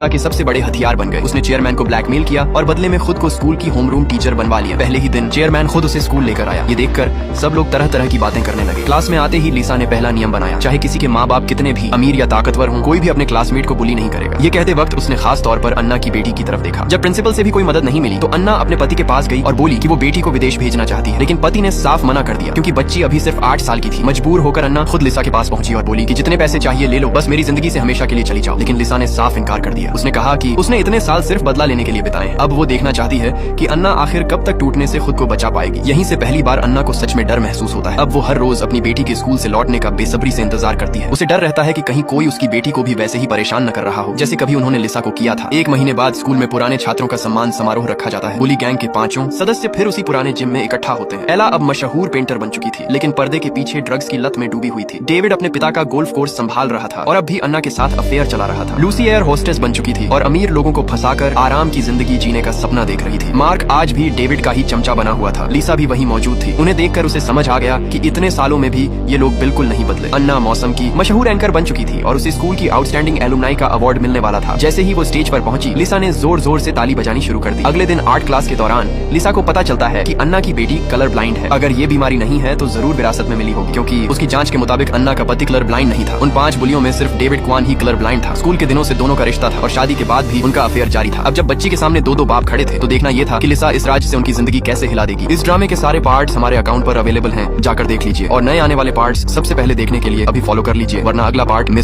के सबसे बड़े हथियार बन गए। उसने चेयरमैन को ब्लैकमेल किया और बदले में खुद को स्कूल की होमरूम टीचर बनवा लिया। पहले ही दिन चेयरमैन खुद उसे स्कूल लेकर आया। ये देखकर सब लोग तरह तरह की बातें करने लगे। क्लास में आते ही लिसा ने पहला नियम बनाया, चाहे किसी के माँ बाप कितने भी अमीर या ताकतवर हों, कोई भी अपने क्लासमेट को बुली नहीं करेगा। ये कहते वक्त उसने खास तौर पर अन्ना की बेटी की तरफ देखा। जब प्रिंसिपल से भी कोई मदद नहीं मिली तो अन्ना अपने पति के पास गई और बोली कि वो बेटी को विदेश भेजना चाहती है, लेकिन पति ने साफ मना कर दिया क्योंकि बच्ची अभी सिर्फ 8 साल की थी। मजबूर होकर अन्ना खुद लिसा के पास पहुंची और बोली कि जितने पैसे चाहिए ले लो, बस मेरी जिंदगी से हमेशा के लिए चली जाओ। लेकिन लिसा ने साफ इनकार कर दिया। उसने कहा कि उसने इतने साल सिर्फ बदला लेने के लिए बिताए हैं। अब वो देखना चाहती है कि अन्ना आखिर कब तक टूटने से खुद को बचा पाएगी। यहीं से पहली बार अन्ना को सच में डर महसूस होता है। अब वो हर रोज अपनी बेटी के स्कूल से लौटने का बेसब्री से इंतजार करती है। उसे डर रहता है कि कहीं कोई उसकी बेटी को भी वैसे ही परेशान न कर रहा हो जैसे कभी उन्होंने लिसा को किया था। 1 महीने बाद स्कूल में पुराने छात्रों का सम्मान समारोह रखा जाता है। बुली गैंग के 5 सदस्य फिर उसी पुराने जिम में इकट्ठा होते हैं। एला अब मशहूर पेंटर बन चुकी थी, लेकिन पर्दे के पीछे ड्रग्स की लत में डूबी हुई थी। डेविड अपने पिता का गोल्फ कोर्स संभाल रहा था और अब भी अन्ना के साथ अफेयर चला रहा था। लूसी एयर होस्टेस बन चुकी थी और अमीर लोगों को फंसाकर आराम की जिंदगी जीने का सपना देख रही थी। मार्क आज भी डेविड का ही चमचा बना हुआ था। लिसा भी वहीं मौजूद थी। उन्हें देखकर उसे समझ आ गया कि इतने सालों में भी ये लोग बिल्कुल नहीं बदले। अन्ना मौसम की मशहूर एंकर बन चुकी थी और उसे स्कूल की आउटस्टैंडिंग एलुमनाई का अवार्ड मिलने वाला था। जैसे ही वो स्टेज पर पहुंची, लिसा ने जोर जोर से ताली बजानी शुरू कर दी। अगले दिन आर्ट क्लास के दौरान लिसा को पता चलता है कि अन्ना की बेटी कलर ब्लाइंड है। अगर ये बीमारी नहीं है तो जरूर विरासत में मिली होगी, क्योंकि उसकी जांच के मुताबिक अन्ना का पति कलर ब्लाइंड नहीं था। उन 5 बुलियों में सिर्फ डेविड क्वान ही कलर ब्लाइंड था। स्कूल के दिनों से दोनों का रिश्ता था और शादी के बाद भी उनका अफेयर जारी था। अब जब बच्ची के सामने 2-2 बाप खड़े थे तो देखना ये था कि लिसा इस राज से उनकी जिंदगी कैसे हिला देगी। इस ड्रामे के सारे पार्ट्स हमारे अकाउंट पर अवेलेबल हैं, जाकर देख लीजिए और नए आने वाले पार्ट्स सबसे पहले देखने के लिए अभी फॉलो कर लीजिए, वरना अगला पार्ट मिस